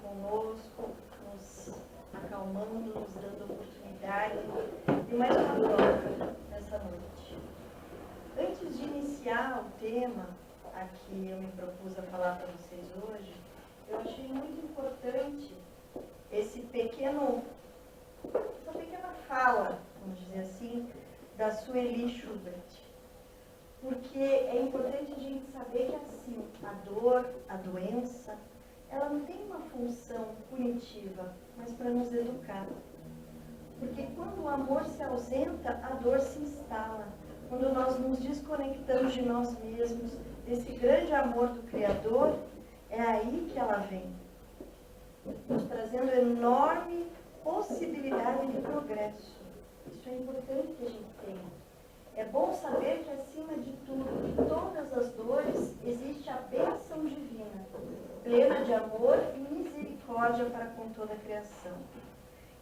conosco, nos acalmando, nos dando oportunidade de mais uma troca nessa noite. Antes de iniciar o tema a que eu me propus a falar para vocês hoje, eu achei muito importante essa pequena fala, vamos dizer assim, da Sueli Schubert. Porque é importante a gente saber que assim, a dor, a doença, ela não tem uma função punitiva, mas para nos educar. Porque quando o amor se ausenta, a dor se instala. Quando nós nos desconectamos de nós mesmos, desse grande amor do Criador, é aí que ela vem, nos trazendo enorme possibilidade de progresso. Isso é importante que a gente tenha. É bom saber que, acima de tudo, de todas as dores, existe a bênção divina, plena de amor e misericórdia para com toda a criação.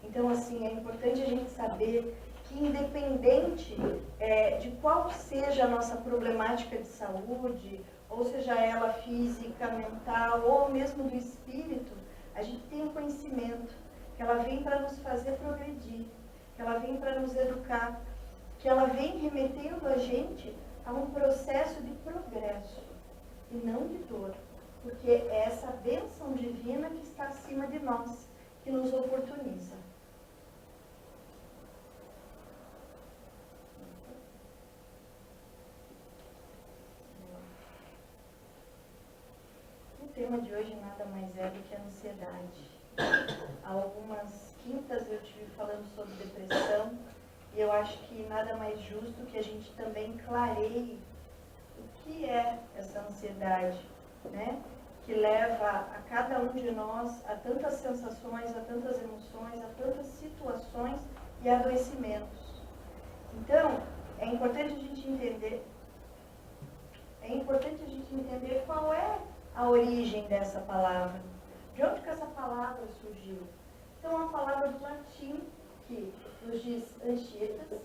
Então, assim, é importante a gente saber que, independente de qual seja a nossa problemática de saúde, ou seja ela física, mental, ou mesmo do espírito, a gente tem um conhecimento, que ela vem para nos fazer progredir, que ela vem para nos educar, que ela vem remetendo a gente a um processo de progresso e não de dor, porque é essa bênção divina que está acima de nós, que nos oportuniza. O tema de hoje nada mais é do que a ansiedade. Há algumas quintas eu estive falando sobre depressão, e eu acho que nada mais justo que a gente também clareie o que é essa ansiedade, né? Que leva a cada um de nós a tantas sensações, a tantas emoções, a tantas situações e adoecimentos. Então, é importante a gente entender qual é a origem dessa palavra. De onde que essa palavra surgiu? Então, é uma palavra do latim que nos diz ansietas,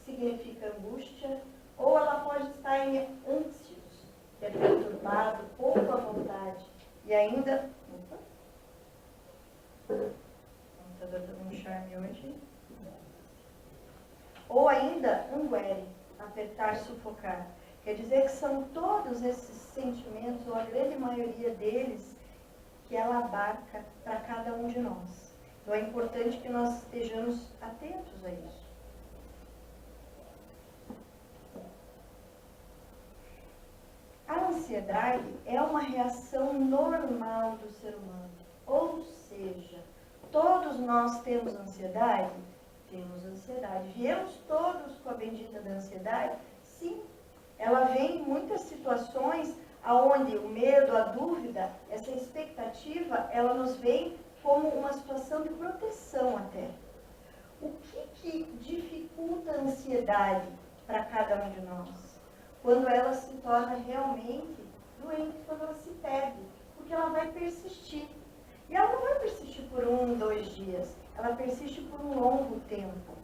significa angústia, ou ela pode estar em ansios, que é perturbado, pouco à vontade, e ainda... O computador está dando um charme hoje. Ou ainda anguere, apertar, sufocar. Quer dizer que são todos esses sentimentos, ou a grande maioria deles, que ela abarca para cada um de nós. Então é importante que nós estejamos atentos a isso. A ansiedade é uma reação normal do ser humano. Ou seja, todos nós temos ansiedade? Temos ansiedade. Viemos todos com a bendita da ansiedade? Sim. Ela vem em muitas situações onde o medo, a dúvida, essa expectativa, ela nos vem como uma situação de proteção até. O que dificulta a ansiedade para cada um de nós? Quando ela se torna realmente doente, quando ela se perde, porque ela vai persistir. E ela não vai persistir por 1, 2 dias, ela persiste por um longo tempo.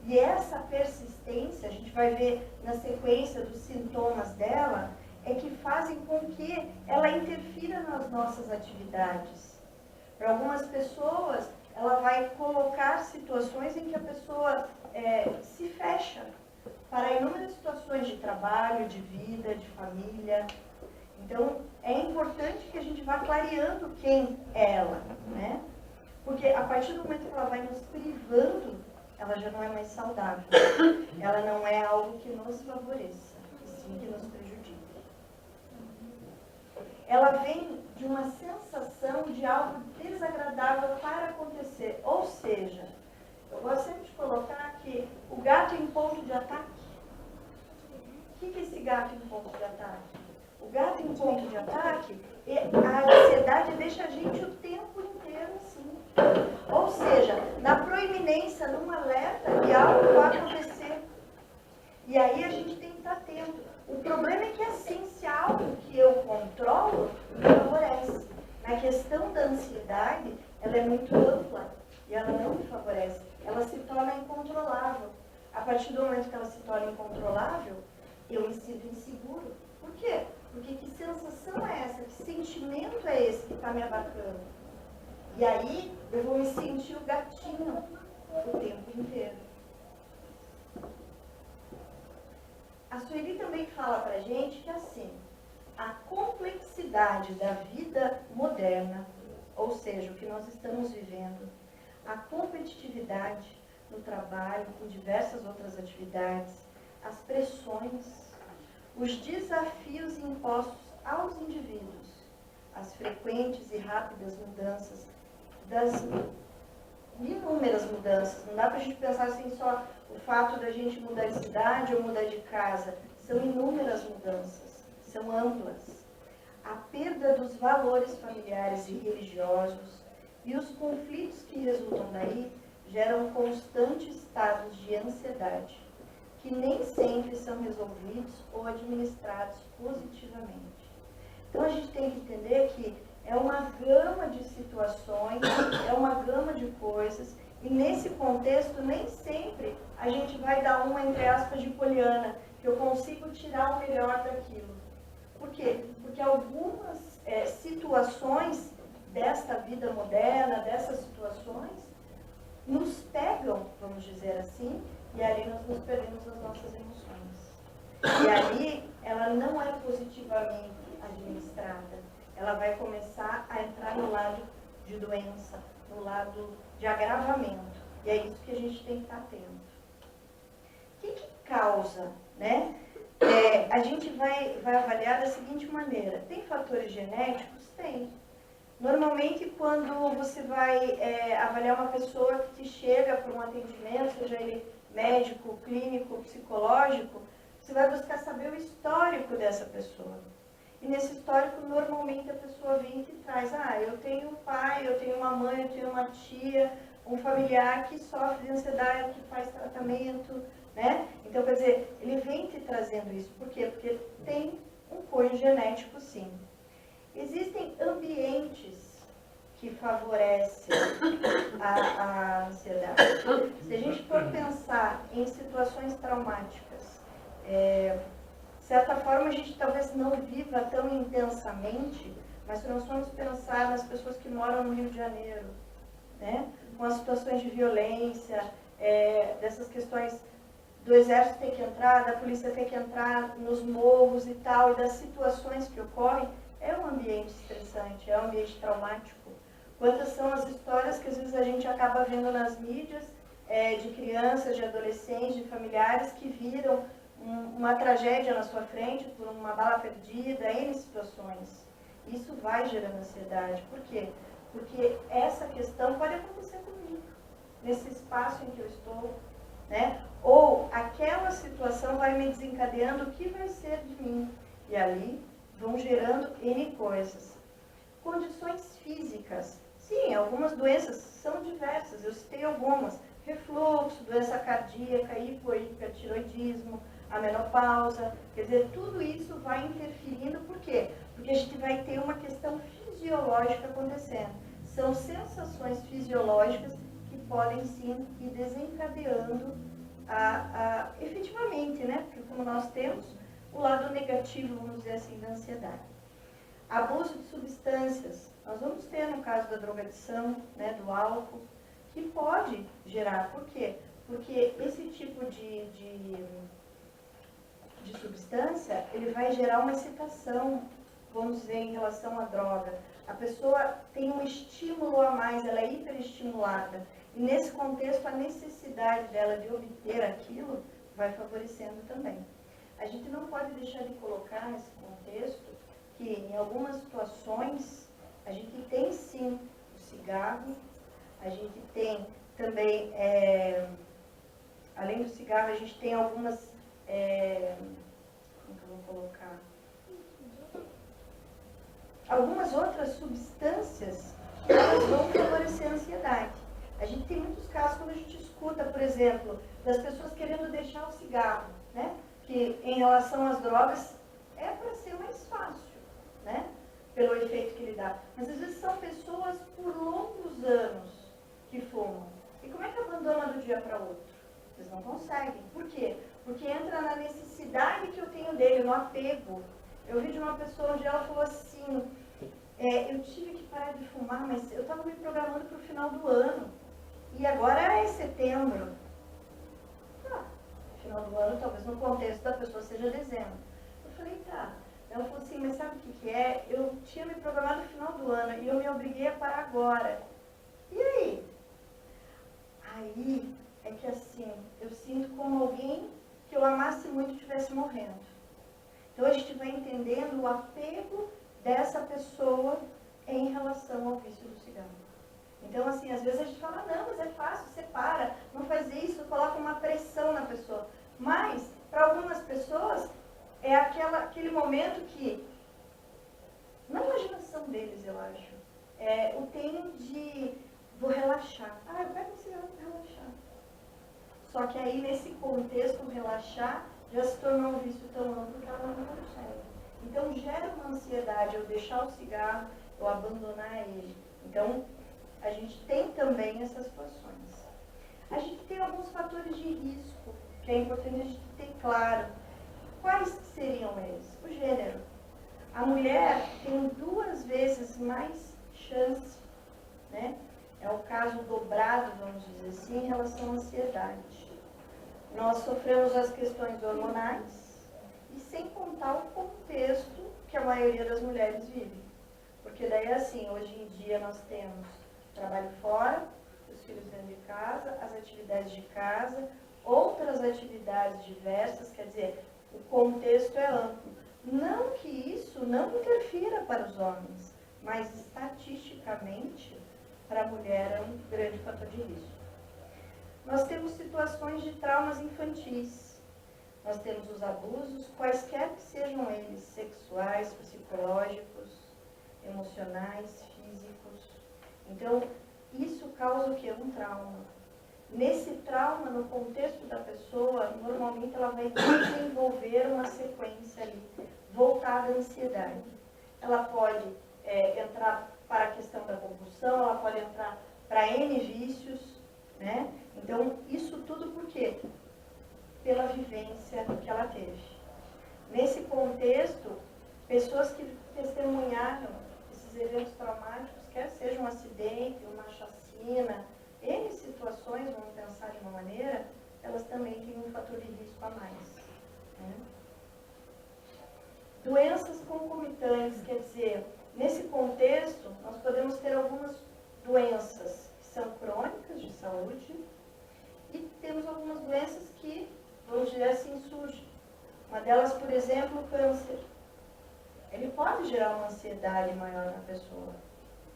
E essa persistência, a gente vai ver na sequência dos sintomas dela, é que fazem com que ela interfira nas nossas atividades. Para algumas pessoas, ela vai colocar situações em que a pessoa se fecha para inúmeras situações de trabalho, de vida, de família. Então, é importante que a gente vá clareando quem é ela, né? Porque a partir do momento que ela vai nos privando, ela já não é mais saudável. Ela não é algo que nos favoreça, e sim que nos prejudica. Ela vem de uma sensação de algo desagradável para acontecer. Ou seja, eu gosto sempre de colocar que o gato em ponto de ataque. O que é esse gato em ponto de ataque? O gato em ponto de ataque, a ansiedade deixa a gente o tempo inteiro assim. Ou seja, na proeminência, num alerta que algo vai acontecer. E aí a gente tem que estar atento. O problema é que assim, se há algo que eu controlo, me favorece. Na questão da ansiedade, ela é muito ampla e ela não me favorece. Ela se torna incontrolável. A partir do momento que ela se torna incontrolável, eu me sinto inseguro. Por quê? Porque que sensação é essa? Que sentimento é esse que está me abarcando? E aí eu vou me sentir o gatinho o tempo inteiro. A Sueli também fala pra gente que assim, a complexidade da vida moderna, ou seja, o que nós estamos vivendo, a competitividade no trabalho, com diversas outras atividades, as pressões, os desafios impostos aos indivíduos, as frequentes e rápidas mudanças, das inúmeras mudanças. Não dá para a gente pensar assim só o fato da gente mudar de cidade ou mudar de casa. São inúmeras mudanças, são amplas. A perda dos valores familiares e religiosos e os conflitos que resultam daí geram constantes estados de ansiedade, que nem sempre são resolvidos ou administrados positivamente. Então a gente tem que entender que é uma gama de situações, é uma gama de coisas, e nesse contexto nem sempre a gente vai dar uma, entre aspas, de poliana, que eu consigo tirar o melhor daquilo. Por quê? Porque algumas situações desta vida moderna, dessas situações, nos pegam, vamos dizer assim, e ali nós nos perdemos as nossas emoções. E ali ela não é positivamente administrada. Ela vai começar a entrar no lado de doença, no lado de agravamento. E é isso que a gente tem que estar atento. O que causa, né? A gente vai avaliar da seguinte maneira. Tem fatores genéticos? Tem. Normalmente, quando você vai avaliar uma pessoa que te chega para um atendimento, seja ele médico, clínico, psicológico, você vai buscar saber o histórico dessa pessoa. E nesse histórico, normalmente, a pessoa vem e te traz, eu tenho um pai, eu tenho uma mãe, eu tenho uma tia, um familiar que sofre de ansiedade, que faz tratamento, né? Então, quer dizer, ele vem te trazendo isso. Por quê? Porque tem um cunho genético, sim. Existem ambientes que favorecem a ansiedade. Se a gente for pensar em situações traumáticas, de certa forma a gente talvez não viva tão intensamente, mas se nós formos pensar nas pessoas que moram no Rio de Janeiro, né, com as situações de violência, dessas questões do exército ter que entrar, da polícia ter que entrar nos morros e tal, e das situações que ocorrem, é um ambiente estressante, é um ambiente traumático. Quantas são as histórias que às vezes a gente acaba vendo nas mídias, de crianças, de adolescentes, de familiares que viram uma tragédia na sua frente por uma bala perdida, N situações. Isso vai gerando ansiedade. Por quê? Porque essa questão pode acontecer comigo, nesse espaço em que eu estou, né? Ou aquela situação vai me desencadeando o que vai ser de mim. E ali vão gerando N coisas. Condições físicas. Sim, algumas doenças são diversas, eu citei algumas. Refluxo, doença cardíaca, hipotireoidismo, a menopausa. Quer dizer, tudo isso vai interferindo. Por quê? Porque a gente vai ter uma questão fisiológica acontecendo. São sensações fisiológicas que podem sim ir desencadeando efetivamente, né? Porque como nós temos o lado negativo, vamos dizer assim, da ansiedade. Abuso de substâncias. Nós vamos ter, no caso da drogadição, né, do álcool, que pode gerar. Por quê? Porque esse tipo de substância, ele vai gerar uma excitação, vamos dizer, em relação à droga. A pessoa tem um estímulo a mais, ela é hiperestimulada. E nesse contexto, a necessidade dela de obter aquilo vai favorecendo também. A gente não pode deixar de colocar nesse contexto que em algumas situações a gente tem sim o cigarro, a gente tem também, além do cigarro, a gente tem algumas, como que eu vou colocar? Algumas outras substâncias que elas vão favorecer a ansiedade. A gente tem muitos casos quando a gente escuta, por exemplo, das pessoas querendo deixar o cigarro, né? Que em relação às drogas é para ser mais fácil, né? Pelo efeito que ele dá. Mas às vezes são pessoas por longos anos que fumam. E como é que abandona do dia para outro? Eles não conseguem. Por quê? Porque entra na necessidade que eu tenho dele, no apego. Eu vi de uma pessoa onde ela falou assim, eu tive que parar de fumar, mas eu estava me programando para o final do ano. E agora é setembro. Final do ano, talvez no contexto da pessoa seja dezembro. Eu falei, tá. Ela falou assim, mas sabe o que que é? Eu tinha me programado no final do ano e eu me obriguei a parar agora. E aí? Aí é que assim, eu sinto como alguém que eu amasse muito estivesse morrendo. Então a gente vai entendendo o apego dessa pessoa em relação ao vício do cigarro. Então, assim, às vezes a gente fala, não, mas é fácil, você para, não faz isso, coloca uma pressão na pessoa. Mas, para algumas pessoas, é aquele momento que, na imaginação deles, eu acho, o tem de, vou relaxar. Ah, eu pego um cigarro para relaxar. Só que aí, nesse contexto, relaxar já se tornou um vício tão amplo que ela não consegue. Então, gera uma ansiedade eu deixar o cigarro, eu abandonar ele. Então, a gente tem também essas situações. A gente tem alguns fatores de risco, que é importante a gente ter claro. Quais seriam eles? O gênero. A mulher tem 2 vezes mais chance, né? É o caso dobrado, vamos dizer assim, em relação à ansiedade. Nós sofremos as questões hormonais e sem contar o contexto que a maioria das mulheres vive. Porque daí, assim, hoje em dia nós temos trabalho fora, os filhos dentro de casa, as atividades de casa, outras atividades diversas, quer dizer, o contexto é amplo. Não que isso não interfira para os homens, mas estatisticamente, para a mulher é um grande fator de risco. Nós temos situações de traumas infantis, nós temos os abusos, quaisquer que sejam eles, sexuais, psicológicos, emocionais, físicos. Então, isso causa o quê? Um trauma. Nesse trauma, no contexto da pessoa, normalmente ela vai desenvolver uma sequência ali, voltada à ansiedade. Ela pode entrar para a questão da compulsão, ela pode entrar para N vícios, né? Então, isso tudo por quê? Pela vivência que ela teve. Nesse contexto, pessoas que testemunharam esses eventos traumáticos, quer seja um acidente, uma chacina, N situações, vamos pensar de uma maneira, elas também têm um fator de risco a mais. Né? Doenças concomitantes, quer dizer, nesse contexto, nós podemos ter algumas doenças que são crônicas de saúde e temos algumas doenças que, vamos dizer assim, surgem. Uma delas, por exemplo, o câncer. Ele pode gerar uma ansiedade maior na pessoa.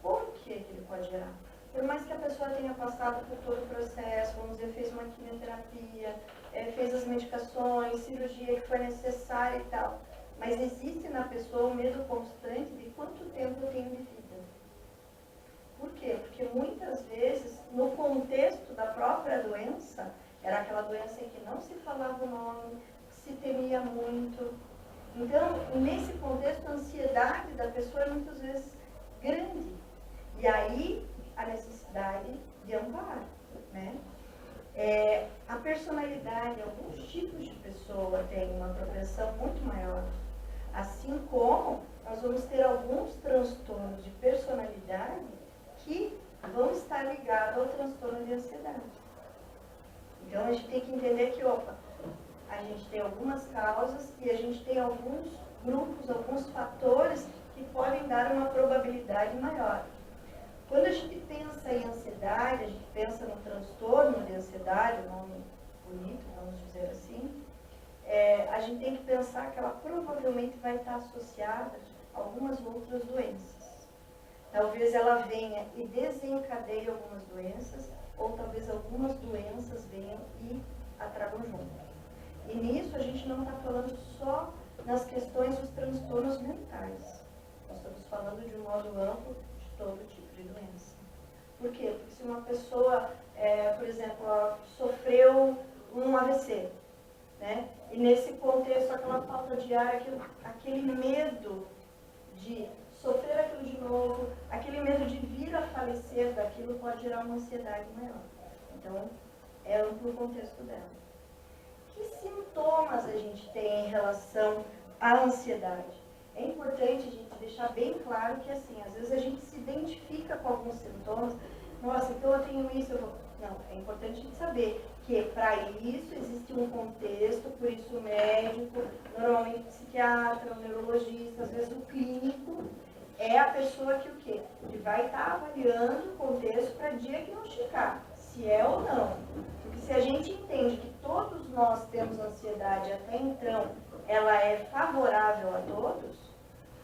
Por que ele pode gerar? Por mais que a pessoa tenha passado por todo o processo, vamos dizer, fez uma quimioterapia, fez as medicações, cirurgia que foi necessária e tal. Mas existe na pessoa um medo constante de quanto tempo eu tenho de vida. Por quê? Porque muitas vezes, no contexto da própria doença, era aquela doença em que não se falava o nome, se temia muito. Então, nesse contexto, a ansiedade da pessoa é muitas vezes grande. E aí, a necessidade de amparo, né? A personalidade, alguns tipos de pessoa têm uma propensão muito maior. Assim como nós vamos ter alguns transtornos de personalidade que vão estar ligados ao transtorno de ansiedade. Então, a gente tem que entender que, a gente tem algumas causas e a gente tem alguns grupos, alguns fatores que podem dar uma probabilidade maior. Quando a gente pensa em ansiedade, a gente pensa no transtorno de ansiedade, um nome bonito, vamos dizer assim, a gente tem que pensar que ela provavelmente vai estar associada a algumas outras doenças. Talvez ela venha e desencadeie algumas doenças, ou talvez algumas doenças venham e a tragam junto. E nisso a gente não está falando só nas questões dos transtornos mentais. Nós estamos falando de um modo amplo de todo tipo de doença. Por quê? Porque se uma pessoa, por exemplo, sofreu um AVC, né? E nesse contexto, aquela falta de ar, aquele medo de sofrer aquilo de novo, aquele medo de vir a falecer daquilo pode gerar uma ansiedade maior. Então, é amplo o contexto dela. Que sintomas a gente tem em relação à ansiedade? É importante a gente deixar bem claro que, assim, às vezes a gente se identifica com alguns sintomas. Nossa, então eu tenho isso, eu vou... Não, é importante a gente saber que para isso existe um contexto, por isso o médico, normalmente o psiquiatra, o neurologista, às vezes o clínico, é a pessoa que o quê? Que vai estar avaliando o contexto para diagnosticar se é ou não. Porque se a gente entende que todos nós temos ansiedade, até então ela é favorável a todos,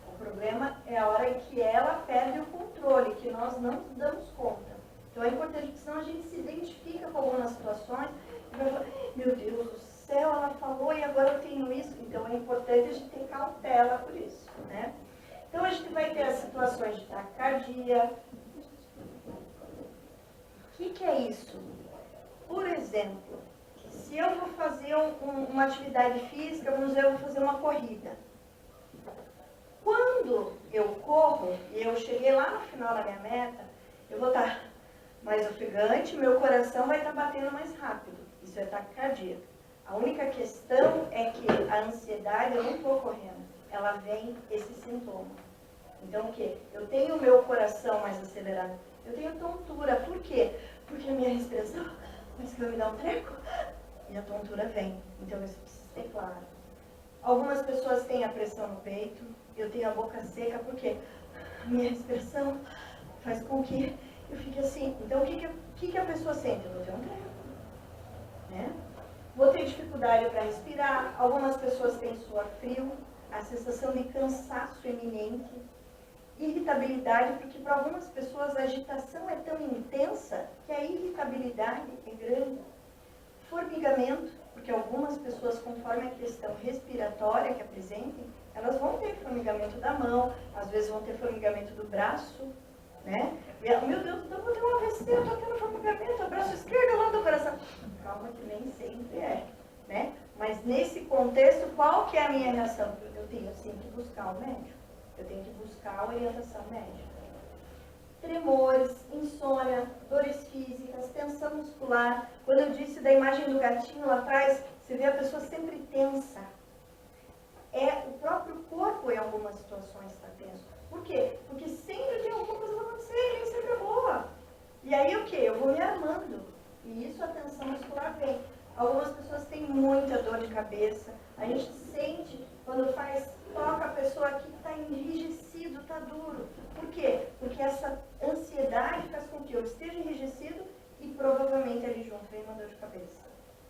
o problema é a hora em que ela perde o controle, que nós não nos damos conta. Então é importante, porque senão a gente se identifica com algumas situações e vai falar, meu Deus do céu, ela falou e agora eu tenho isso. Então é importante a gente ter cautela por isso, né? Então a gente vai ter as situações de taquicardia. O que é isso? Por exemplo, se eu vou fazer uma atividade física, vamos dizer, eu vou fazer uma corrida. Quando eu corro e eu cheguei lá no final da minha meta, eu vou estar mais ofegante, meu coração vai estar batendo mais rápido. Isso é taquicardia. A única questão é que a ansiedade, eu não estou correndo, ela vem esse sintoma. Então o quê? Eu tenho o meu coração mais acelerado, eu tenho tontura. Por quê? Porque a minha respiração, mas que vai me dar um treco, e a tontura vem. Então isso precisa ser claro. Algumas pessoas têm a pressão no peito, eu tenho a boca seca, porque a minha respiração faz com que eu fique assim. Então, o que a pessoa sente? Eu vou ter um treco, né? Vou ter dificuldade para respirar. Algumas pessoas têm suor frio, a sensação de cansaço iminente, irritabilidade, porque para algumas pessoas a agitação é tão intensa que a irritabilidade é grande. Formigamento, porque algumas pessoas, conforme a questão respiratória que apresentem, elas vão ter formigamento da mão, às vezes vão ter formigamento do braço, né? E ela, meu Deus, então eu vou ter um AVC, eu estou tendo formigamento, o braço esquerdo lá do coração. Calma que nem sempre é, né? Mas nesse contexto, qual que é a minha reação? Eu tenho sim que buscar um médico, eu tenho que buscar a orientação médica. Tremores, insônia, dores físicas, tensão muscular. Quando eu disse da imagem do gatinho lá atrás, você vê a pessoa sempre tensa. O próprio corpo em algumas situações está tenso. Por quê? Porque sempre tem alguma coisa para acontecer e nem sempre é boa. E aí o quê? Eu vou me armando. E isso a tensão muscular vem. Algumas pessoas têm muita dor de cabeça. A gente sente quando toca a pessoa aqui que está enrijecido, está duro. Por quê? Porque essa ansiedade faz com que eu esteja enrijecido e provavelmente ali junto vem uma dor de cabeça.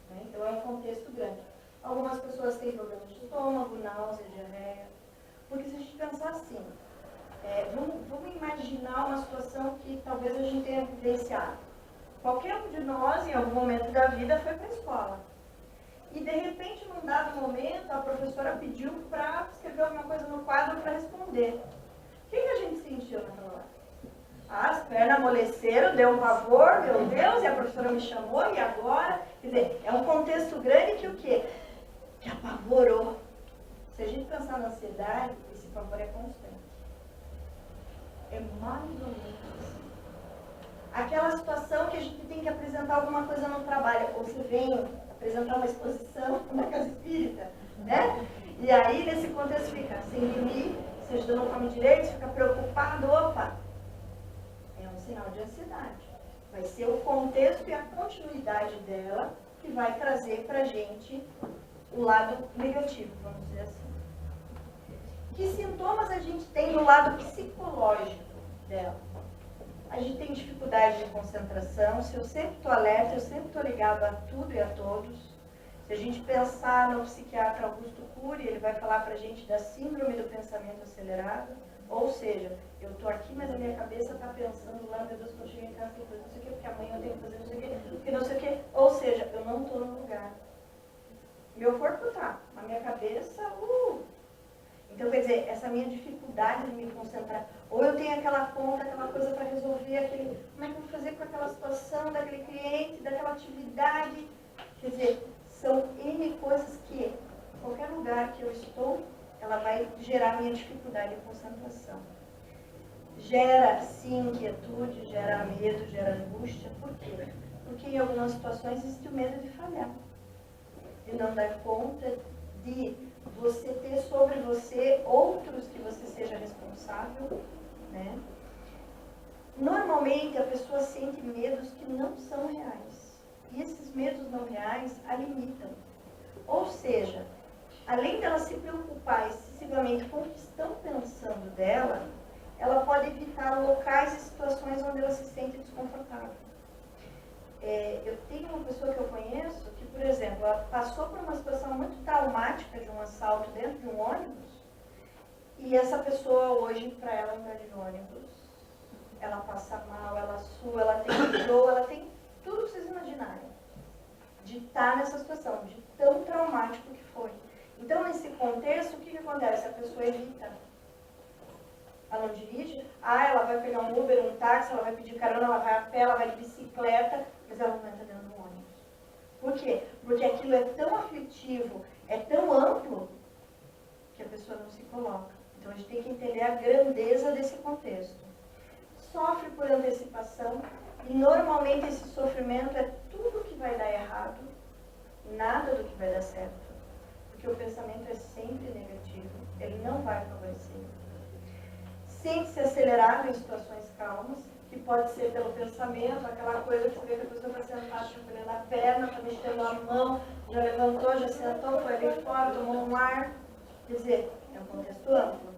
Né? Então é um contexto grande. Algumas pessoas têm problemas de estômago, náusea, diarreia. Porque se a gente pensar assim, vamos imaginar uma situação que talvez a gente tenha vivenciado. Qualquer um de nós, em algum momento da vida, foi para a escola. E, de repente, num dado momento, a professora pediu para escrever alguma coisa no quadro para responder. O que a gente sentiu naquela hora? As pernas amoleceram, deu um pavor, meu Deus, e a professora me chamou, e agora? Quer dizer, é um contexto grande que o quê? Que apavorou. Se a gente pensar na ansiedade, esse pavor é constante. É mais ou menos assim. Aquela situação que a gente tem que apresentar alguma coisa no trabalho, ou você vem apresentar uma exposição na casa espírita, né? E aí, nesse contexto, fica sem dormir, se a gente não come direito, fica preocupado, opa, é um sinal de ansiedade. Vai ser o contexto e a continuidade dela que vai trazer pra gente o lado negativo, vamos dizer assim. Que sintomas a gente tem no lado psicológico dela? A gente tem dificuldade de concentração. Se eu sempre estou alerta, eu sempre estou ligado a tudo e a todos. Se a gente pensar no psiquiatra Augusto Cury, ele vai falar para a gente da síndrome do pensamento acelerado. Ou seja, eu estou aqui, mas a minha cabeça está pensando lá, meu Deus, quando eu cheguei em casa, tem que fazer não sei o quê, porque amanhã eu tenho que fazer não sei o quê, porque não sei o quê. Ou seja, eu não estou no lugar. Meu corpo está, a minha cabeça, Então, quer dizer, essa minha dificuldade de me concentrar, ou eu tenho aquela conta, aquela coisa para resolver, como é que eu vou fazer com aquela situação, daquele cliente, daquela atividade. Quer dizer, são N coisas que, qualquer lugar que eu estou, ela vai gerar minha dificuldade de concentração. Gera, sim, inquietude, gera medo, gera angústia. Por quê? Porque em algumas situações existe o medo de falhar, de não dar conta, de você ter sobre você outros que você seja responsável, né? Normalmente a pessoa sente medos que não são reais. E esses medos não reais a limitam. Ou seja, além dela se preocupar excessivamente com o que estão pensando dela, ela pode evitar locais e situações onde ela se sente desconfortável. Eu tenho uma pessoa que eu conheço que, por exemplo, ela passou por uma situação muito traumática de um assalto dentro de um ônibus, e essa pessoa hoje, para ela entrar de ônibus, ela passa mal, ela sua, ela tem enjoo, ela tem tudo que vocês imaginarem de estar nessa situação, de tão traumático que foi. Então, nesse contexto, o que acontece? A pessoa evita. Ela não dirige, ela vai pegar um Uber, um táxi, ela vai pedir carona, ela vai a pé, ela vai de bicicleta, mas ela não entra dentro do ônibus. Por quê? Porque aquilo é tão aflitivo, é tão amplo, que a pessoa não se coloca. Então, a gente tem que entender a grandeza desse contexto. Sofre por antecipação, e normalmente esse sofrimento é tudo que vai dar errado, nada do que vai dar certo. Porque o pensamento é sempre negativo, ele não vai favorecer. Sente-se acelerado em situações calmas, que pode ser pelo pensamento, aquela coisa que você vê que a pessoa está sentada, chacoalhando a perna, está mexendo a mão, já levantou, já sentou, foi ali fora, tomou um ar. Quer dizer, é um contexto amplo.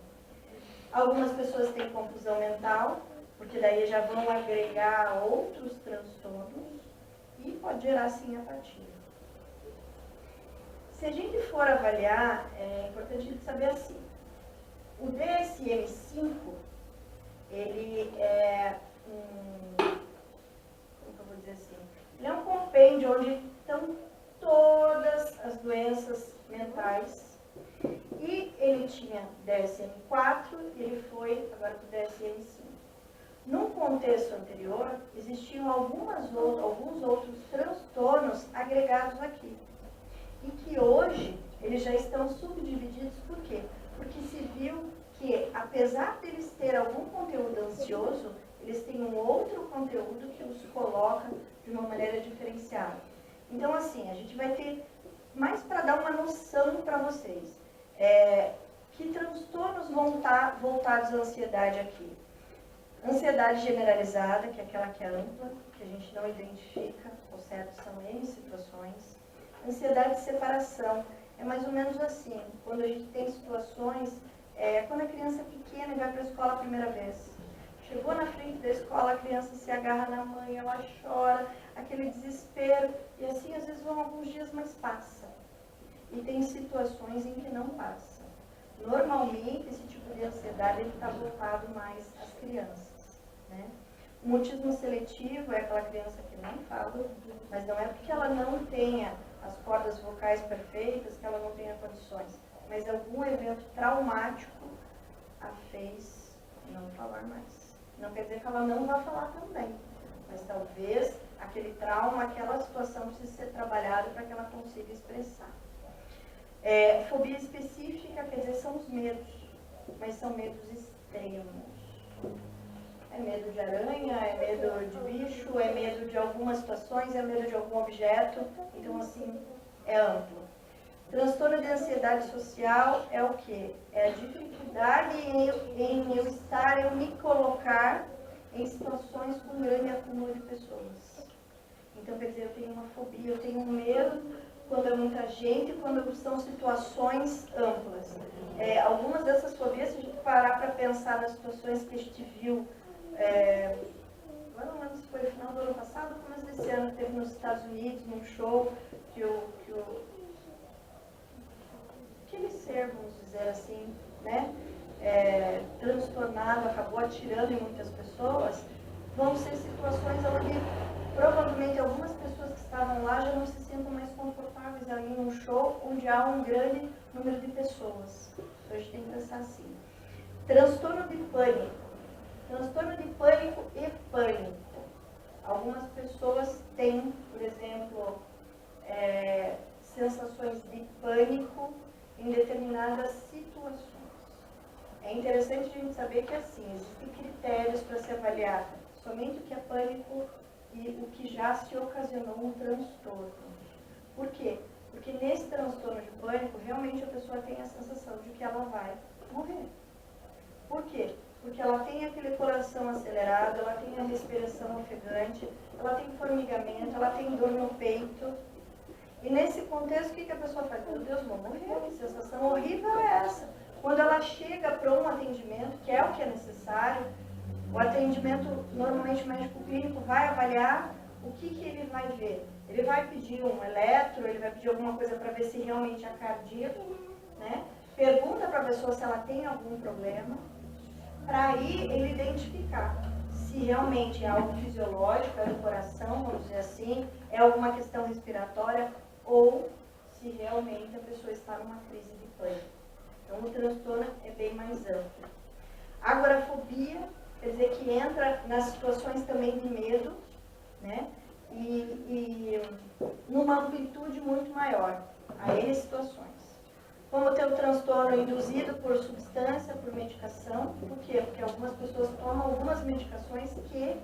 Algumas pessoas têm confusão mental, porque daí já vão agregar outros transtornos e pode gerar, sim, apatia. Se a gente for avaliar, é importante a gente saber assim, o DSM-5, ele é como que eu vou dizer assim, ele é um compêndio onde estão todas as doenças mentais, e ele tinha DSM-4 e ele foi agora para o DSM-5. Num contexto anterior, existiam alguns outros transtornos agregados aqui. E que hoje, eles já estão subdivididos, por quê? Porque se viu que, apesar deles terem algum conteúdo ansioso, eles têm um outro conteúdo que os coloca de uma maneira diferenciada. Então, assim, a gente vai ter, mais para dar uma noção para vocês, que transtornos vão estar voltados à ansiedade aqui. Ansiedade generalizada, que é aquela que é ampla, que a gente não identifica, ou certo, são N situações. Ansiedade de separação, é mais ou menos assim, quando a gente tem situações, quando a criança é pequena e vai para a escola a primeira vez. Chegou na frente da escola, a criança se agarra na mãe, ela chora, aquele desespero, e assim às vezes vão alguns dias, mas passa. E tem situações em que não passa. Normalmente, esse tipo de ansiedade está voltado mais às crianças, né? O mutismo seletivo é aquela criança que não fala, mas não é porque ela não tenha as cordas vocais perfeitas, que ela não tenha condições, mas algum evento traumático a fez não falar mais. Não quer dizer que ela não vá falar também, mas talvez aquele trauma, aquela situação precise ser trabalhada para que ela consiga expressar. Fobia específica, quer dizer, são os medos, mas são medos extremos. É medo de aranha, é medo de bicho, é medo de algumas situações, é medo de algum objeto, então assim, é amplo. Transtorno de ansiedade social é o quê? É a dificuldade em eu me colocar em situações com grande acúmulo de pessoas. Então, quer dizer, eu tenho uma fobia, eu tenho um medo quando é muita gente, quando são situações amplas. Algumas dessas fobias, se a gente parar para pensar nas situações que a gente viu, agora não lembro se foi no final do ano passado, ou começo desse ano, teve nos Estados Unidos, num show, aquele ser, vamos dizer assim, né, transtornado, acabou atirando em muitas pessoas, vão ser situações onde provavelmente algumas pessoas que estavam lá já não se sintam mais confortáveis ali num show onde há um grande número de pessoas. Então a gente tem que pensar assim. Transtorno de pânico. Transtorno de pânico e pânico. Algumas pessoas têm, por exemplo, sensações de pânico em determinadas situações. É interessante a gente saber que assim, existem critérios para se avaliar somente o que é pânico e o que já se ocasionou um transtorno. Por quê? Porque nesse transtorno de pânico, realmente a pessoa tem a sensação de que ela vai morrer. Por quê? Porque ela tem aquele coração acelerado, ela tem a respiração ofegante, ela tem formigamento, ela tem dor no peito. E nesse contexto, o que a pessoa faz? Meu Deus, vou morrer, que sensação horrível é essa? Quando ela chega para um atendimento, que é o que é necessário, o atendimento, normalmente o médico clínico vai avaliar o que ele vai ver. Ele vai pedir um eletro, ele vai pedir alguma coisa para ver se realmente é cardíaco, né? Pergunta para a pessoa se ela tem algum problema, para aí ele identificar se realmente é algo fisiológico, é do coração, vamos dizer assim, é alguma questão respiratória, ou se realmente a pessoa está numa crise de pânico. Então o transtorno é bem mais amplo. Agorafobia, quer dizer que entra nas situações também de medo, né? E numa amplitude muito maior a N situações. Como ter o transtorno induzido por substância, por medicação. Por quê? Porque algumas pessoas tomam algumas medicações que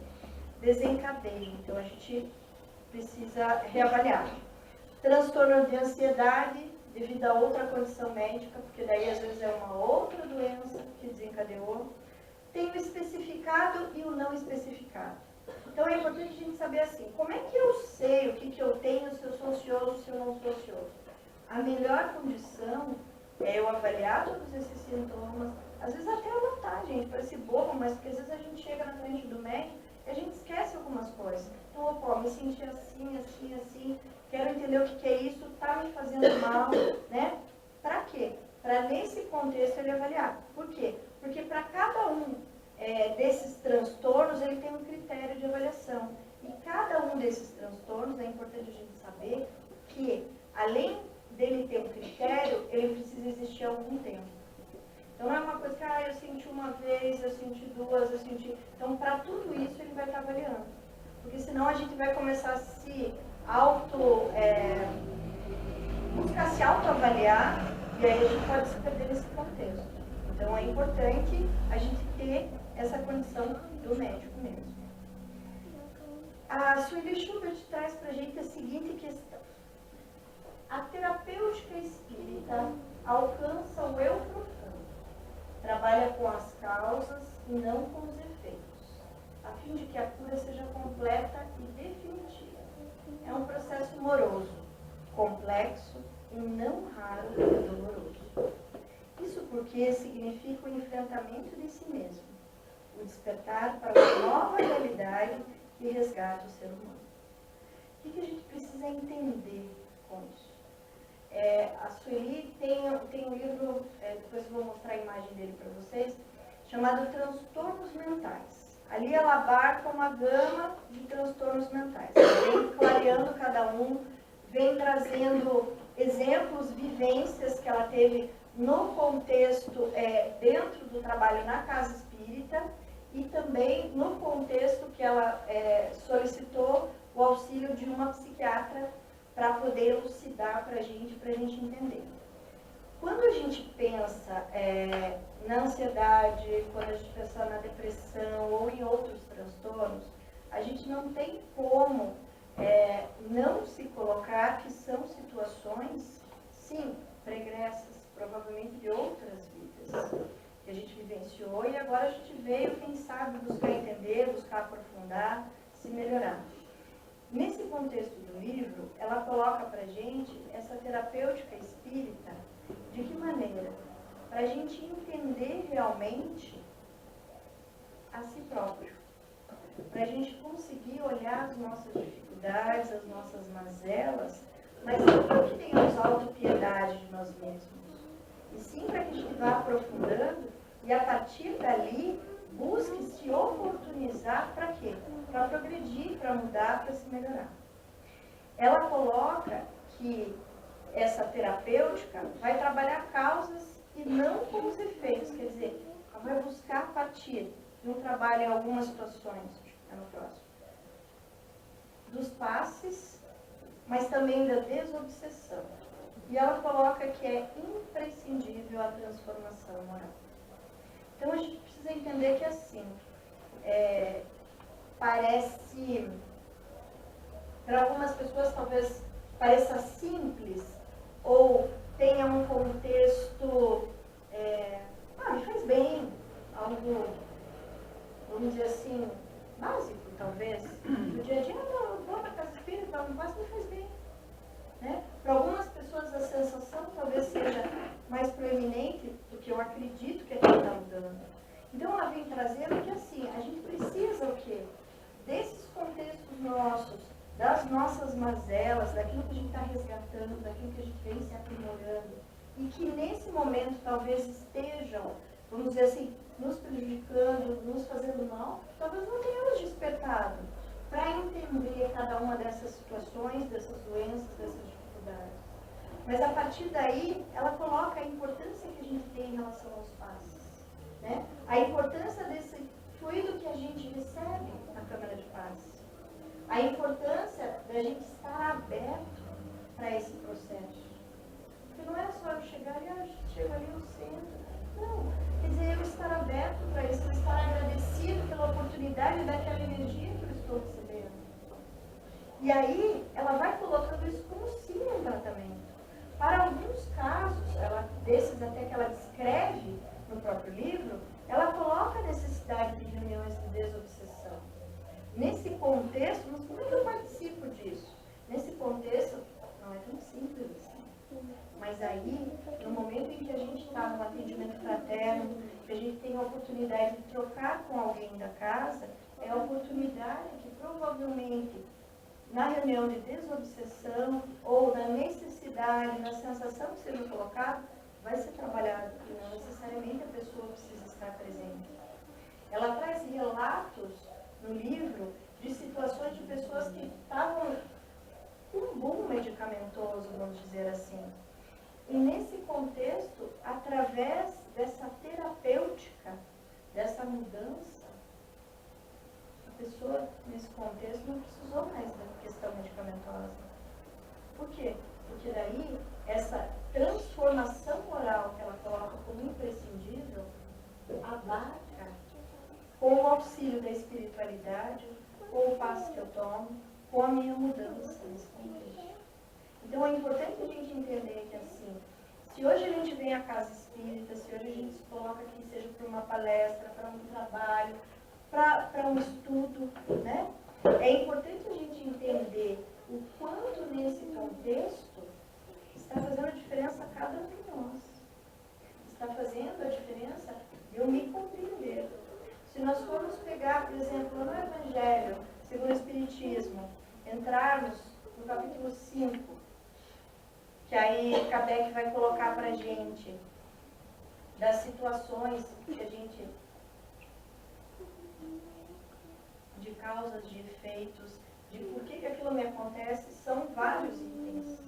desencadeiam. Então a gente precisa reavaliar. Transtorno de ansiedade devido a outra condição médica, porque daí às vezes é uma outra doença que desencadeou. Tem o especificado e o não especificado. Então é importante a gente saber assim, como é que eu sei o que eu tenho, se eu sou ansioso, se eu não sou ansioso? A melhor condição é eu avaliar todos esses sintomas, às vezes até anotar, gente, parece bobo, mas porque às vezes a gente chega na frente do médico e a gente esquece algumas coisas. Então, opa, me senti assim, assim, assim, quero entender o que é isso, tá me fazendo mal, né? Para quê? Para nesse contexto ele avaliar. Por quê? Porque para cada um desses transtornos, ele tem um critério de avaliação. E cada um desses transtornos, é importante a gente saber que, além dele ter um critério, ele precisa existir há algum tempo. Então não é uma coisa que, eu senti uma vez, eu senti duas, eu senti... Então, para tudo isso, ele vai estar avaliando. Porque senão a gente vai começar a se buscar se autoavaliar, e aí a gente pode se perder nesse contexto. Então é importante a gente ter essa condição do médico mesmo. A Sueli Schubert traz para a gente a seguinte questão. A terapêutica espírita alcança o eu profundo, trabalha com as causas e não com os efeitos, a fim de que a cura seja completa e definitiva. É um processo moroso, complexo e não raro doloroso. Isso porque significa o enfrentamento de si mesmo, o despertar para uma nova realidade que resgata o ser humano. O que a gente precisa entender com isso? A Sueli tem um livro, depois eu vou mostrar a imagem dele para vocês, chamado Transtornos Mentais. Ali ela abarca uma gama de transtornos mentais. Vem clareando cada um, vem trazendo exemplos, vivências que ela teve no contexto dentro do trabalho na casa espírita e também no contexto que ela solicitou o auxílio de uma psiquiatra para poder elucidar para a gente entender. Quando a gente pensa na ansiedade, quando a gente pensa na depressão ou em outros transtornos, a gente não tem como não se colocar que são situações, sim, pregressas, provavelmente de outras vidas que a gente vivenciou e agora a gente veio, quem sabe, buscar entender, buscar aprofundar, se melhorar. Nesse contexto do livro, ela coloca para a gente essa terapêutica espírita, de que maneira? Para a gente entender realmente a si próprio, para a gente conseguir olhar as nossas dificuldades, as nossas mazelas, mas não para que tenhamos autopiedade de nós mesmos, e sim para que a gente vá aprofundando e a partir dali busque se oportunizar para quê? Para progredir, para mudar, para se melhorar. Ela coloca que essa terapêutica vai trabalhar causas e não com os efeitos, quer dizer, ela vai buscar a partir de um trabalho em algumas situações, no próximo, dos passes, mas também da desobsessão. E ela coloca que é imprescindível a transformação moral. Então a gente precisa entender que assim, parece, para algumas pessoas talvez pareça simples ou tenha um contexto, me faz bem, algo, vamos dizer assim, básico talvez, no dia a dia, eu vou na casa espírita, um negócio me faz bem. Né? Para algumas pessoas a sensação talvez seja mais proeminente do que eu acredito que a gente está mudando. Então ela vem trazendo que assim, a gente precisa o quê? Desses contextos nossos, das nossas mazelas, daquilo que a gente está resgatando, daquilo que a gente vem se aprimorando, e que nesse momento talvez estejam, vamos dizer assim, nos prejudicando, nos fazendo mal, talvez não tenhamos despertado para entender cada uma dessas situações, dessas doenças, dessas dificuldades. Mas a partir daí, ela coloca a importância que a gente tem em relação aos passes. Né? A importância desse fluido que a gente recebe na Câmara de Paz. A importância da gente estar aberto para esse processo. Porque não é só eu chegar e a gente chega ali no centro. Não, quer dizer, eu estar aberto para isso, eu estar agradecido pela oportunidade daquela energia que eu estou recebendo. E aí, ela vai colocando isso como sim um tratamento. Para alguns casos, desses até que ela descreve no próprio livro, ela coloca a necessidade de reuniões de desobsessão. Nesse contexto, mas como é que eu participo disso? Nesse contexto, não é tão simples assim. Mas aí, no momento em que a gente está no atendimento fraterno, que a gente tem a oportunidade de trocar com alguém da casa, é a oportunidade que provavelmente, na reunião de desobsessão, ou na necessidade, na sensação que seja colocada, vai ser trabalhado, porque não necessariamente a pessoa precisa estar presente. Ela traz relatos no livro de situações de pessoas que estavam com um boom medicamentoso, vamos dizer assim. E nesse contexto, através dessa terapêutica, dessa mudança, a pessoa, nesse contexto, não precisou mais da questão medicamentosa. Por quê? Porque daí, essa transformação moral que ela coloca como imprescindível, abarca, com o auxílio da espiritualidade, com o passo que eu tomo, com a minha mudança nesse contexto. Então é importante a gente entender que assim, se hoje a gente vem à casa espírita, se hoje a gente se coloca aqui, seja para uma palestra, para um trabalho, para um estudo, né? É importante a gente entender o quanto nesse contexto está fazendo a diferença a cada um de nós. Está fazendo a diferença de eu me compreender. Se nós formos pegar, por exemplo, no Evangelho, segundo o Espiritismo, entrarmos no capítulo 5, que aí Kardec vai colocar para a gente das situações que a gente, de causas, de efeitos, de por que aquilo me acontece, são vários itens.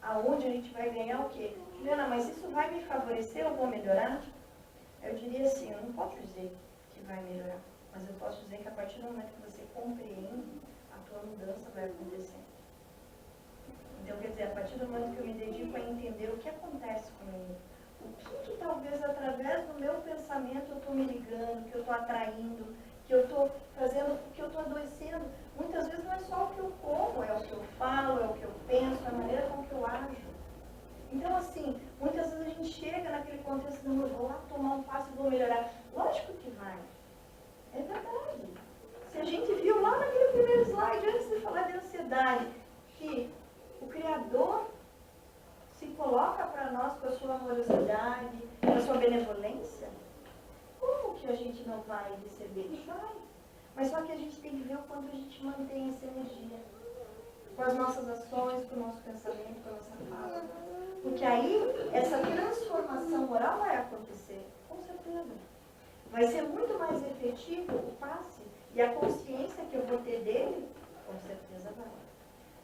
Aonde a gente vai ganhar o quê? Juliana, mas isso vai me favorecer, eu vou melhorar? Eu diria assim, eu não posso dizer que vai melhorar, mas eu posso dizer que a partir do momento que você compreende, a tua mudança vai acontecer. Então, quer dizer, a partir do momento que eu me dedico a entender o que acontece comigo, o que talvez através do meu pensamento eu estou me ligando, que eu estou atraindo, que eu estou fazendo, que eu estou adoecendo. Muitas vezes não é só o que eu como, é o que eu falo, é o que eu penso, é a maneira como que eu ajo. Então, assim, muitas vezes a gente chega naquele contexto, não, eu vou lá tomar um passo e vou melhorar. Lógico que vai. É verdade. Se a gente viu lá naquele primeiro slide, antes de falar de ansiedade, que o Criador se coloca para nós com a sua amorosidade, com a sua benevolência, como que a gente não vai receber? Vai. Mas só que a gente tem que ver o quanto a gente mantém essa energia. Com as nossas ações, com o nosso pensamento, com a nossa fala. Porque aí, essa transformação moral vai acontecer, com certeza. Vai ser muito mais efetivo o passe e a consciência que eu vou ter dele, com certeza vai.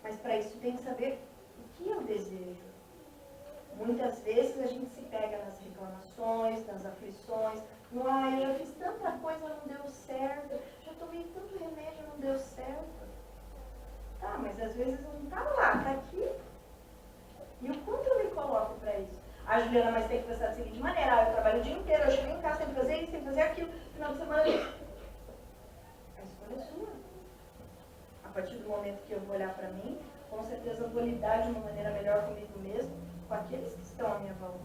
Mas para isso tem que saber o que eu desejo. Muitas vezes a gente se pega nas reclamações, nas aflições. Eu já fiz tanta coisa, não deu certo. Já tomei tanto remédio, não deu certo. Tá, mas às vezes não está lá, está aqui. E o quanto eu me coloco para isso? Juliana, mas tem que pensar da seguinte maneira. Eu trabalho o dia inteiro, eu chego em casa, tem que fazer isso, tem que fazer aquilo. Final de semana... A escolha é sua. A partir do momento que eu vou olhar para mim, com certeza vou lidar de uma maneira melhor comigo mesmo, com aqueles que estão à minha volta.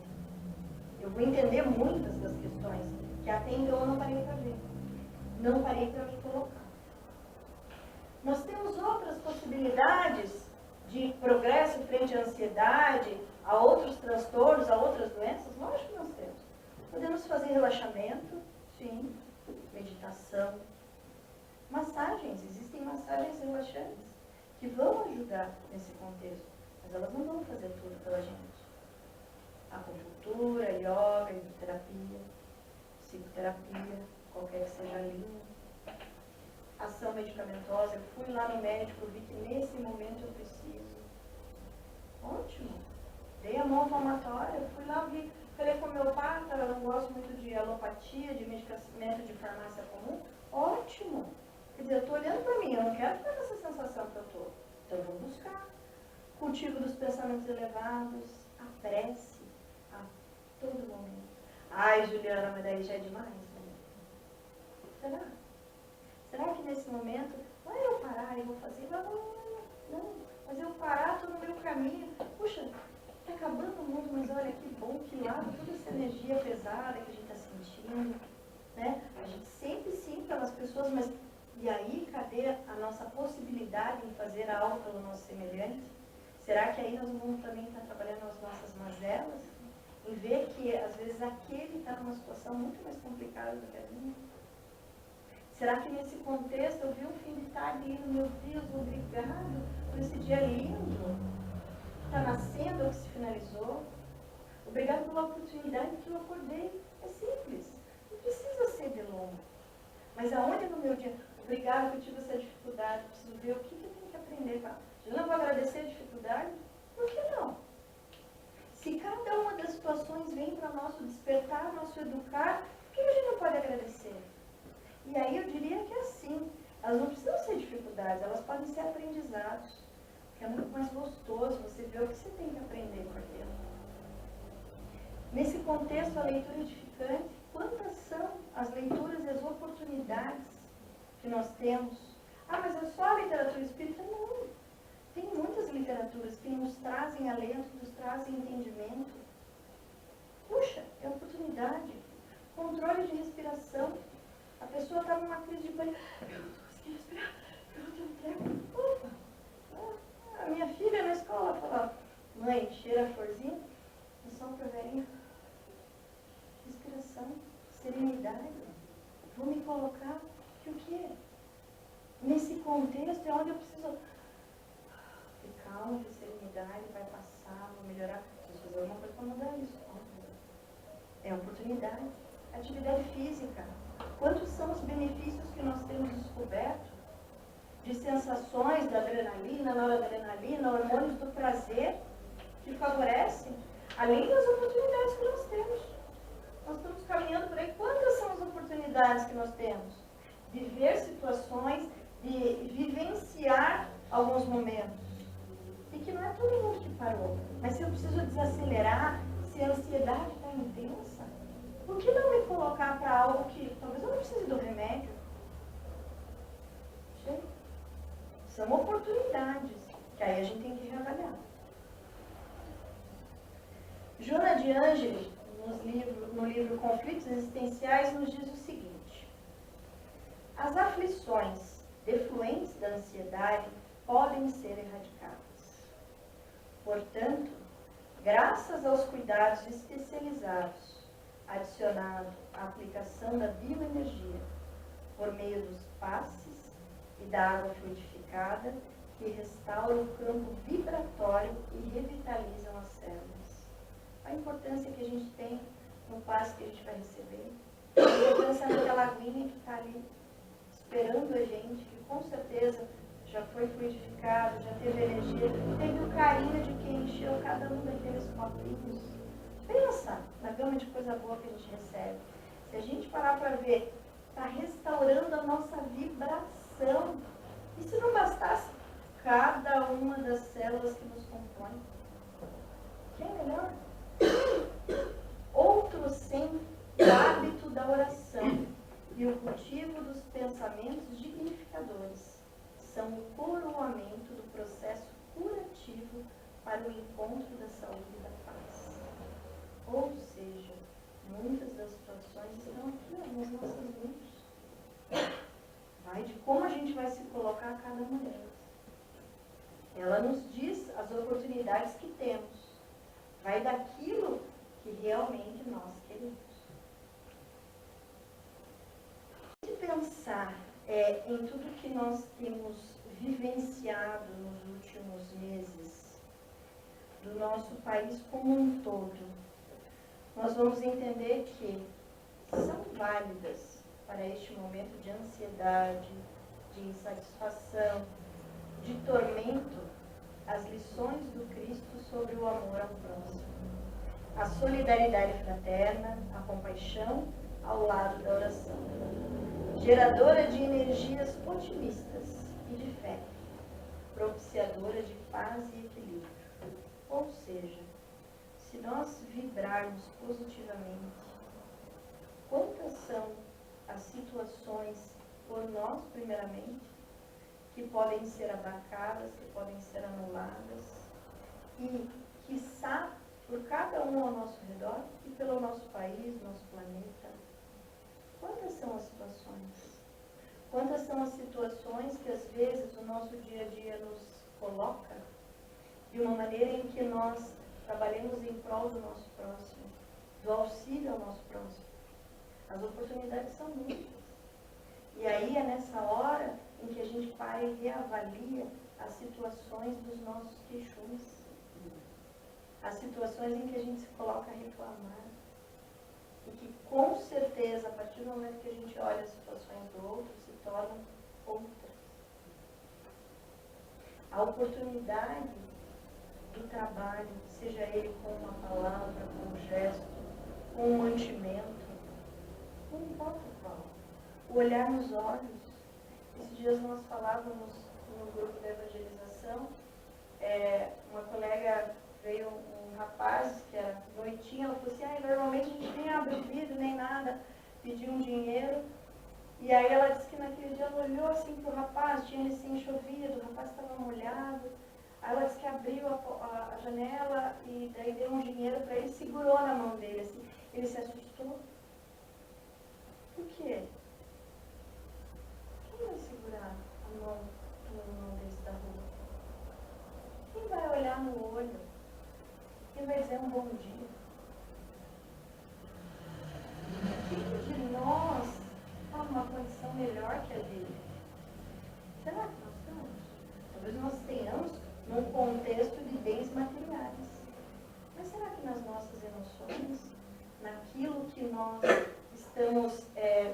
Eu vou entender muitas das questões que até então eu não parei para ver. Não parei para me colocar. Nós temos outras possibilidades de progresso frente à ansiedade, a outros transtornos, a outras doenças? Lógico que nós temos. Podemos fazer relaxamento, sim, meditação, massagens. Existem massagens relaxantes que vão ajudar nesse contexto, mas elas não vão fazer tudo pela gente. Acupuntura, yoga, hidroterapia, psicoterapia, qualquer que seja a linha. Ação medicamentosa, eu fui lá no médico, vi que nesse momento eu preciso. Ótimo. Dei a mão palmatória, fui lá, falei com o meu homeopata, eu não gosto muito de alopatia, de medicamento de farmácia comum. Ótimo. Quer dizer, eu estou olhando para mim, eu não quero ficar nessa sensação que eu estou. Então eu vou buscar. Cultivo dos pensamentos elevados, a prece, a todo momento. Ai, Juliana, mas daí já é demais, né? Será? Será que nesse momento, não é eu parar e vou fazer? Não, mas eu parar, estou no meu caminho. Puxa, está acabando o mundo, mas olha que bom que lava toda essa energia pesada que a gente está sentindo. Né? A gente sempre sim pelas pessoas, mas e aí cadê a nossa possibilidade de fazer algo pelo nosso semelhante? Será que aí nós vamos também estar trabalhando as nossas mazelas? Em ver que às vezes aquele está numa situação muito mais complicada do que a minha? Será que nesse contexto eu vi um fim de tarde indo, meu Deus, obrigado por esse dia lindo, que está nascendo ou que se finalizou? Obrigado pela oportunidade que eu acordei. É simples, não precisa ser de longo. Mas aonde no meu dia, obrigado que eu tive essa dificuldade, preciso ver o que eu tenho que aprender. Eu não vou agradecer a dificuldade? Por que não? Se cada uma das situações vem para nosso despertar, nosso educar, por que a gente não pode agradecer? E aí eu diria que é assim, elas não precisam ser dificuldades, elas podem ser aprendizados. Porque é muito mais gostoso você ver o que você tem que aprender com aquilo. Nesse contexto, a leitura edificante, quantas são as leituras e as oportunidades que nós temos? Ah, mas é só a literatura espírita? Não. Tem muitas literaturas que nos trazem alento, nos trazem entendimento. Puxa, é oportunidade. Controle de respiração. A pessoa está numa crise de pânico. Eu não estou conseguindo respirar. Eu não tenho treco. Opa! A minha filha na escola falava, mãe, cheira a florzinha, sopra a velhinha. Respiração, serenidade. Vou me colocar que o quê? Nesse contexto é onde eu preciso ter calma, ter serenidade, vai passar, vou melhorar. Preciso fazer alguma coisa para mudar isso. É oportunidade. Atividade física. Quantos são os benefícios que nós temos descoberto de sensações da adrenalina, noradrenalina, hormônios do prazer que favorecem, além das oportunidades que nós temos. Nós estamos caminhando por aí. Quantas são as oportunidades que nós temos? Viver situações, de vivenciar alguns momentos. E que não é todo mundo que parou. Mas se eu preciso desacelerar, se a ansiedade está intensa, por que não me colocar para algo que talvez eu não precise do remédio? São oportunidades que aí a gente tem que reavaliar. Joana de Ângeles, no livro Conflitos Existenciais, nos diz o seguinte: as aflições defluentes da ansiedade podem ser erradicadas. Portanto, graças aos cuidados especializados, adicionado à aplicação da bioenergia por meio dos passes e da água fluidificada, que restaura o campo vibratório e revitalizam as células. A importância que a gente tem no passe que a gente vai receber, a importância daquela aguinha que está ali esperando a gente, que com certeza já foi fluidificado, já teve energia, teve o carinho de quem encheu cada um daqueles copinhos. Pensa na gama de coisa boa que a gente recebe. Se a gente parar para ver, está restaurando a nossa vibração. E se não bastasse cada uma das células que nos compõem? Que é melhor? Outro sem o hábito da oração e o cultivo dos pensamentos dignificadores são o coroamento do processo curativo para o encontro da saúde e da paz. Ou seja, muitas das situações estão aqui nas nossas mãos. Vai de como a gente vai se colocar a cada uma delas. Ela nos diz as oportunidades que temos. Vai daquilo que realmente nós queremos. De pensar em tudo que nós temos vivenciado nos últimos meses, do nosso país como um todo, nós vamos entender que são válidas para este momento de ansiedade, de insatisfação, de tormento, as lições do Cristo sobre o amor ao próximo, a solidariedade fraterna, a compaixão ao lado da oração, geradora de energias otimistas e de fé, propiciadora de paz e equilíbrio. Ou seja, se nós vibrarmos positivamente, quantas são as situações, por nós primeiramente, que podem ser abarcadas, que podem ser anuladas, e, quiçá, por cada um ao nosso redor e pelo nosso país, nosso planeta. Quantas são as situações? Quantas são as situações que, às vezes, o nosso dia a dia nos coloca de uma maneira em que nós trabalhemos em prol do nosso próximo, do auxílio ao nosso próximo? As oportunidades são muitas. E aí é nessa hora em que a gente para e reavalia as situações dos nossos queixumes. As situações em que a gente se coloca a reclamar. E que, com certeza, a partir do momento que a gente olha as situações do outro, se tornam outras. A oportunidade do trabalho, seja ele com uma palavra, com um gesto, com um mantimento, não importa qual. O olhar nos olhos. Esses dias nós falávamos no grupo da evangelização, uma colega veio, um rapaz, que era noitinha, ela falou assim, normalmente a gente nem abre o vidro, nem nada, pediu um dinheiro, e aí ela disse que naquele dia ela olhou assim para o rapaz, tinha recém chovido, o rapaz estava molhado, aí ela disse que abriu a janela e daí deu um dinheiro para ele, segurou na mão dele, assim, ele se assustou. Por quê? Quem vai segurar a mão desse da rua? Quem vai olhar no olho? Quem vai dizer um bom dia? Quem de nós está numa condição melhor que a dele? Será que nós estamos? Talvez nós tenhamos num contexto de bens materiais. Mas será que nas nossas emoções, naquilo que nós estamos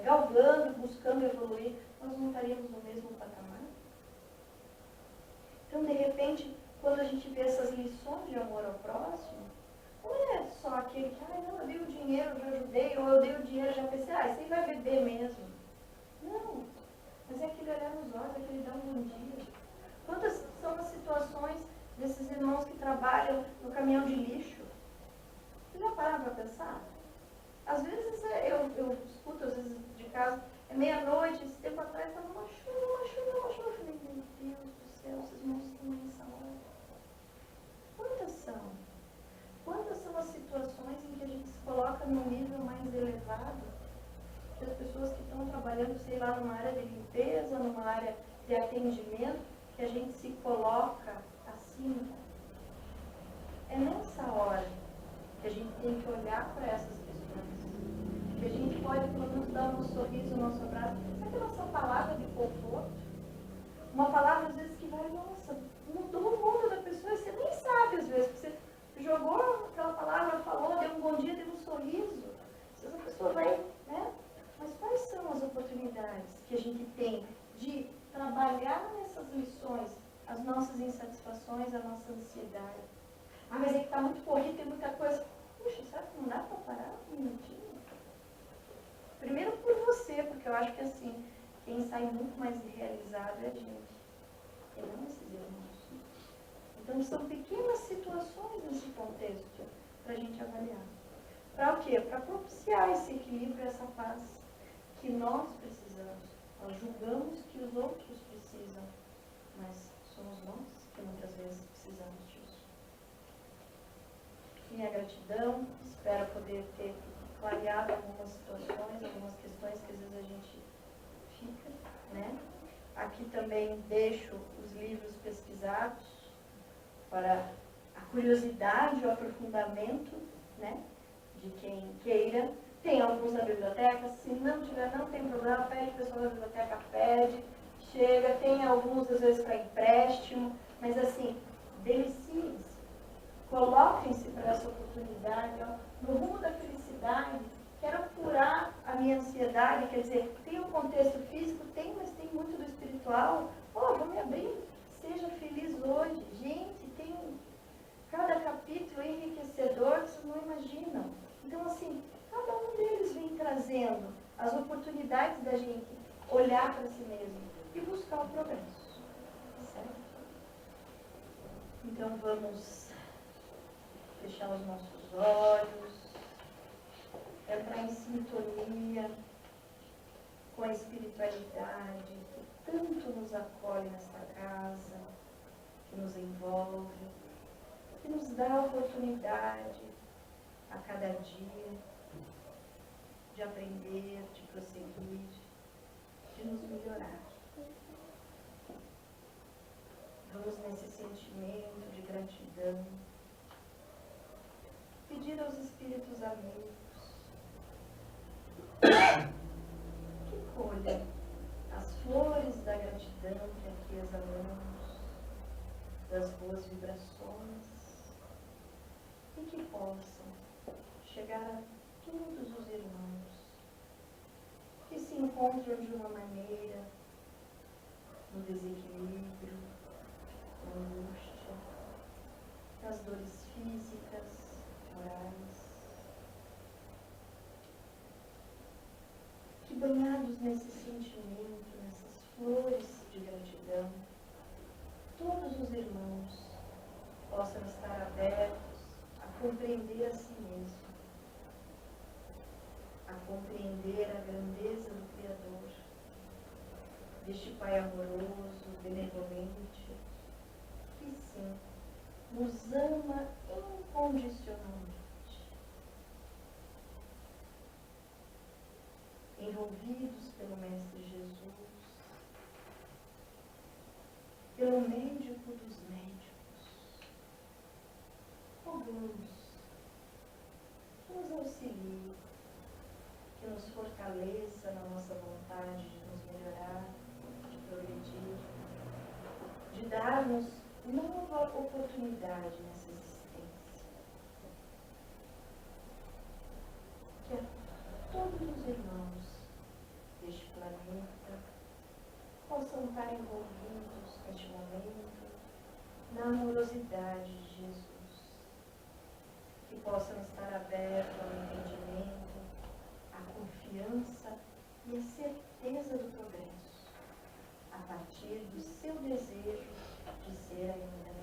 galgando, buscando evoluir, nós não estaríamos no mesmo patamar? Então, de repente, quando a gente vê essas lições de amor ao próximo, não é só aquele que, não, eu dei o dinheiro, eu já ajudei, ou eu dei o dinheiro, já pensei, esse aí vai beber mesmo. Não, mas é aquele olhar nos olhos, aquele dar um bom dia. Quantas são as situações desses irmãos que trabalham no caminhão de lixo? Vocês já pararam para pensar? Às vezes eu escuto, às vezes de casa, é meia-noite, esse tempo atrás estava uma chuva. Eu falei, meu Deus do céu, esses irmãos estão nessa hora. Quantas são? Quantas são as situações em que a gente se coloca num nível mais elevado? Que as pessoas que estão trabalhando, sei lá, numa área de limpeza, numa área de atendimento, que a gente se coloca acima. É nessa hora que a gente tem que olhar para essas questões. Que a gente pode, pelo menos, dar um sorriso, o nosso abraço. Sabe a nossa palavra de conforto? Uma palavra, às vezes, que vai, nossa, mudou o mundo da pessoa, e você nem sabe, às vezes, porque você jogou aquela palavra, falou, deu um bom dia, deu um sorriso. Às vezes a pessoa vai, né? Mas quais são as oportunidades que a gente tem de trabalhar nessas lições, as nossas insatisfações, a nossa ansiedade? Mas é que está muito corrido, tem muita coisa. Puxa, será que não dá para parar um minutinho? Primeiro por você, porque eu acho que assim, quem sai muito mais realizado é a gente, e não esses irmãos. Então são pequenas situações nesse contexto para a gente avaliar. Para o quê? Para propiciar esse equilíbrio, essa paz que nós precisamos. Nós julgamos que os outros precisam, mas somos nós que muitas vezes precisamos disso. minha gratidão. Espero poder ter clareado algumas situações, algumas questões que às vezes a gente fica, né? Aqui também deixo os livros pesquisados para a curiosidade, o aprofundamento, né? De quem queira. Tem alguns na biblioteca, se não tiver, não tem problema, pede o pessoal da biblioteca, pede, chega, tem alguns às vezes para empréstimo, mas assim, deliciem-se, coloquem-se para essa oportunidade, ó, no rumo da felicidade. Quero curar a minha ansiedade, quer dizer, tem o contexto físico, tem, mas tem muito do espiritual. Vou me abrir, seja feliz hoje. Gente, tem cada capítulo enriquecedor que vocês não imaginam. Então, assim, cada um deles vem trazendo as oportunidades da gente olhar para si mesmo e buscar o progresso. Certo? Então, vamos fechar os nossos olhos, entrar em sintonia com a espiritualidade que tanto nos acolhe nesta casa, que nos envolve, que nos dá a oportunidade a cada dia de aprender, de prosseguir, de nos melhorar. Vamos nesse sentimento de gratidão, pedir aos espíritos amigos que colham as flores da gratidão que aqui exalamos, das boas vibrações, e que possam chegar a todos os irmãos que se encontram de uma maneira no desequilíbrio, na angústia, nas dores físicas, morais, que banhados nesse sentimento, nessas flores de gratidão, todos os irmãos possam estar abertos a compreender a si mesmo, a compreender a grandeza do Criador, deste Pai amoroso, benevolente, que sim, nos ama incondicionalmente. Envolvidos pelo Mestre Jesus, pelo médico dos médicos, rogamos que nos auxilie, que nos fortaleça na nossa vontade de nos melhorar, de progredir, de dar-nos nova oportunidade nessa existência. Que a todos os irmãos deste planeta possam estar envolvidos neste momento na amorosidade de Jesus, que possam estar abertos ao entendimento, à confiança e à certeza do progresso, a partir do seu desejo de ser ainda